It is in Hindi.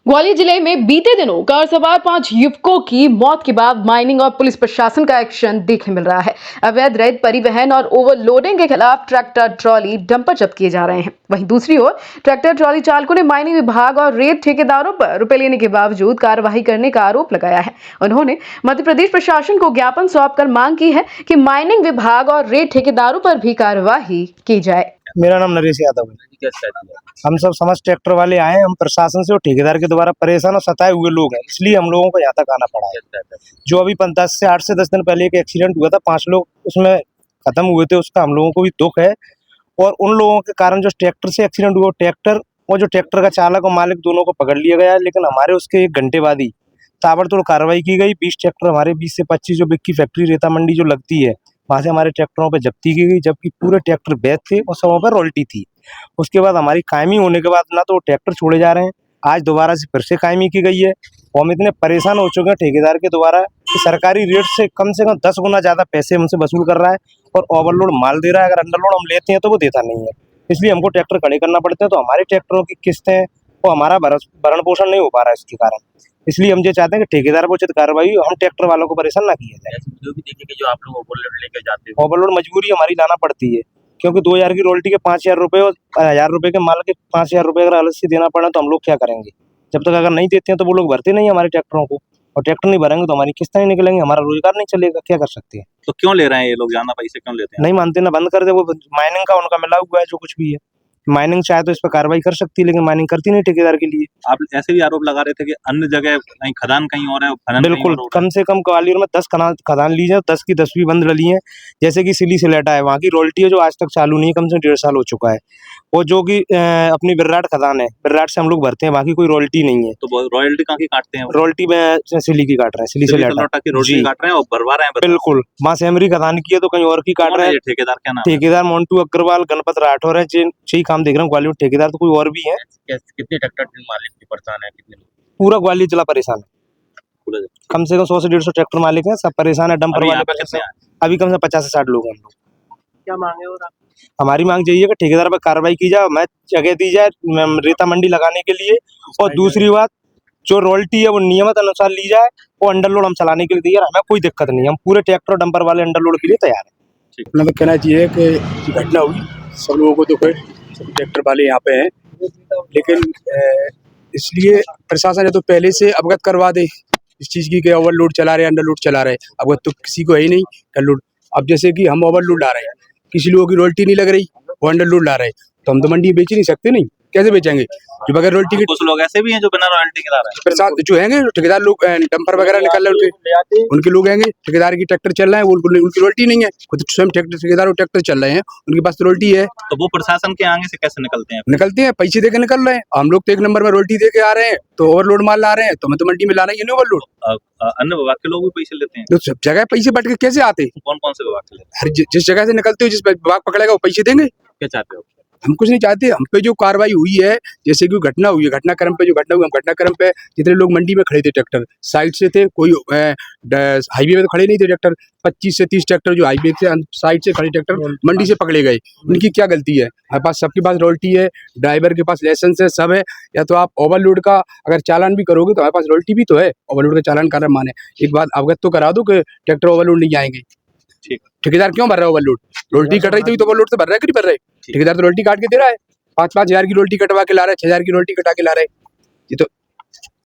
ग्वालियर जिले में बीते दिनों कार सवार 5 युवकों की मौत के बाद माइनिंग और पुलिस प्रशासन का एक्शन देखने मिल रहा है। अवैध रेत परिवहन और ओवरलोडिंग के खिलाफ ट्रैक्टर, ट्रॉली, डंपर जब्त किए जा रहे हैं। वहीं दूसरी ओर ट्रैक्टर ट्रॉली चालकों ने माइनिंग विभाग और रेत ठेकेदारों पर रुपए लेने के बावजूद कार्रवाई करने का आरोप लगाया है। उन्होंने मध्य प्रदेश प्रशासन को ज्ञापन सौंपकर मांग की है कि माइनिंग विभाग और रेत ठेकेदारों पर भी कार्रवाई की जाए। मेरा नाम नरेश यादव है। हम सब समझ ट्रैक्टर वाले आए हैं। हम प्रशासन से और ठेकेदार के द्वारा परेशान और सताए हुए लोग हैं, इसलिए हम लोगों को यहाँ तक आना पड़ा है। जो अभी 8 से 10 दिन पहले एक एक्सीडेंट हुआ था, 5 लोग उसमें खत्म हुए थे, उसका हम लोगों को भी दुख है। और उन लोगों के कारण जो ट्रैक्टर से एक्सीडेंट हुआ, ट्रैक्टर और जो ट्रैक्टर का चालक और मालिक दोनों को पकड़ लिया गया है। लेकिन हमारे उसके 1 घंटे बाद ही ताबड़तोड़ कार्रवाई की गई। 20 ट्रैक्टर हमारे 20 से 25 जो बिक्की फैक्ट्री रेता मंडी जो लगती है, वहाँ से हमारे ट्रैक्टरों पे जब्ती की गई, जबकि पूरे ट्रैक्टर वैध थे और सबों पर रॉयल्टी थी। उसके बाद हमारी कायमी होने के बाद ना तो ट्रैक्टर छोड़े जा रहे हैं, आज दोबारा से फिर से कायमी की गई है। और हम इतने परेशान हो चुके हैं ठेकेदार के द्वारा कि सरकारी रेट से कम 10 गुना ज़्यादा पैसे हमसे वसूल कर रहा है और ओवरलोड माल दे रहा है। अगर अंडरलोड हम लेते हैं तो वो देता नहीं है, इसलिए हमको ट्रैक्टर खड़े करना पड़ते हैं। तो हमारे ट्रैक्टरों की किस्तें और हमारा भरण पोषण नहीं हो पा रहा है इसके कारण। इसलिए हम ये चाहते हैं कि ठेकेदार को उचित कार्रवाई, हम ट्रैक्टर वालों को परेशान ना किया जाए। जो भी देखे कि जो आप लोग ओवरलोड लेके जाते हो, ओवरलोड मजबूरी हमारी लाना पड़ती है, क्योंकि 2000 की रोल्टी के 5000 रुपये और 1000 रुपये के माल के 5000 रुपये अगर अलग से देना पड़ा तो हम लोग क्या करेंगे? जब तक अगर नहीं देते हैं तो वो लोग भरते नहीं हमारे ट्रैक्टरों को, और ट्रैक्टर नहीं भरेंगे तो हमारी किस्तें नहीं निकलेंगी, हमारा रोजगार नहीं चलेगा। क्या कर सकते हैं? तो क्यों ले रहे हैं ये लोग, ज्यादा पैसे क्यों लेते हैं? नहीं मानते ना, बंद कर दे। वो माइनिंग का उनका मिला हुआ है, जो कुछ भी है माइनिंग चाहे तो इस पर कार्रवाई कर सकती है, लेकिन माइनिंग करती नहीं ठेकेदार के लिए। आप ऐसे भी आरोप लगा रहे थे कि अन्य जगह कहीं खदान कहीं और है, खनन कहीं बिल्कुल, और हो रहा है। कम से कम ग्वालियर में 10 खदान ली है, 10 की 10 भी बंद डली है। जैसे कि सिली सिलेटा है, वहाँ की रॉयल्टी है जो आज तक चालू नहीं है, कम से 1.5 साल हो चुका है। और जो कि अपनी बिर्राट खदान है, बिर्राट से हम लोग भरते हैं, वहाँ की कोई रॉयल्टी नहीं है। तो रॉयल्टी कहाँ की काटते हैं? रॉयल्टी में सिली की काट रहे हैं, सिली सिलेटा की रॉयल्टी काट रहे हैं और भरवा रहे हैं। बिल्कुल, वहाँ से एमरी खदान की है तो कहीं और की काट रहे हैं। ठेकेदार क्या नाम? ठेकेदार मोन्टू अग्रवाल, गणपत राठौर है, यही काम देख रहे हैं। ग्वालियर ठेकेदार तो कोई और भी है। कितने ट्रैक्टर मालिक की परेशान है? कितने लोग? पूरा ग्वालियर जिला परेशान है। कम से कम 100 से 150 ट्रैक्टर मालिक हैं, सब परेशान है। डंपर वाले परेशान, अभी कम से 50 से 60 लोग हैं हम लोग। क्या मांगे हो रहा? हमारी मांग यही है कि ठेकेदार पर कार्रवाई की जाए, मैं जगह दी जाए रेता मंडी लगाने के लिए। और दूसरी बात, जो रॉयल्टी है वो नियमित अनुसार ली जाए और अंडरलोड हम चलाने के लिए तैयार, हमें कोई दिक्कत नहीं है। हम पूरे ट्रैक्टर और डंपर वाले अंडरलोड के लिए तैयार है। हमें कहना चाहिए कि घटना हुई, सब लोगों को दुख है, सब ट्रैक्टर वाले यहाँ पे हैं, लेकिन इसलिए प्रशासन है तो पहले से अवगत करवा दे इस चीज़ की कि ओवरलोड चला रहे, अंडरलोड चला रहे। अवगत तो किसी को है ही नहीं अंडरलोड। अब जैसे कि हम ओवरलोड ला रहे हैं, किसी लोगों की रॉयल्टी नहीं लग रही, वो अंडरलोड ला रहे हैं, तो हम तो मंडी में बेच ही नहीं सकते। नहीं, कैसे बेचेंगे जो बगैर रॉयल्टी के? कुछ लोग ऐसे भी हैं जो बिना रॉयल्टी के ला रहे हैं। प्रसाद जो हैंगे ठेकेदार लोग, डंपर वगैरह निकल रहे हैं, उनके लोग हैंगे, ठेकेदार की ट्रैक्टर चल रहे हैं, उनकी रॉयल्टी नहीं है। खुद स्वयं ठेकेदार और ट्रैक्टर चल रहे हैं, उनके पास रॉयल्टी है। तो वो प्रशासन के आगे से कैसे निकलते हैं, पैसे दे के निकल रहे हैं। हम लोग तो 1 नंबर में रॉयल्टी दे के आ रहे हैं, तो ओवरलोड माल ला रहे हैं, तो हमें तो मंडी में लाना ही नहीं ओवरलोड। अन्य विभाग के लोग भी पैसे लेते हैं? तो सब जगह पैसे बट के कैसे आते हैं? कौन कौन से विभाग के लेते हैं? हर जिस जगह से निकलते हो, जिस विभाग पकड़ेगा वो पैसे देंगे। क्या चाहते हो? हम कुछ नहीं चाहते। हम पे जो कार्रवाई हुई है, जैसे कि घटना हुई है, घटनाक्रम पे जो घटना हुई, हम घटनाक्रम पे जितने लोग मंडी में खड़े थे ट्रैक्टर साइड से थे, कोई हाईवे पे तो खड़े नहीं थे ट्रैक्टर। 25 से 30 ट्रैक्टर जो हाईवे से साइड से खड़े ट्रैक्टर मंडी से पकड़े गए। उनकी क्या गलती है? हमारे पास सबके पास रॉयल्टी है, ड्राइवर के पास लाइसेंस है, सब है। या तो आप ओवरलोड का अगर चालान भी करोगे तो हमारे पास रॉयल्टी भी तो है, ओवरलोड का चालान करना माने। एक बात अवगत तो करा दो कि ट्रैक्टर ओवरलोड नहीं आएंगे। ठेकेदार क्यों भर रहा है ओवरलोड? रोल्टी कट रही तो ओवरलोड से भर रहा है कि नहीं भर रहा है? ठेकेदार तो रोल्टी काट के दे रहा है, 5-5 हजार की रोल्टी कटवा के ला रहा है, 6 हजार की रोल्टी कटा के ला रहा है। ये तो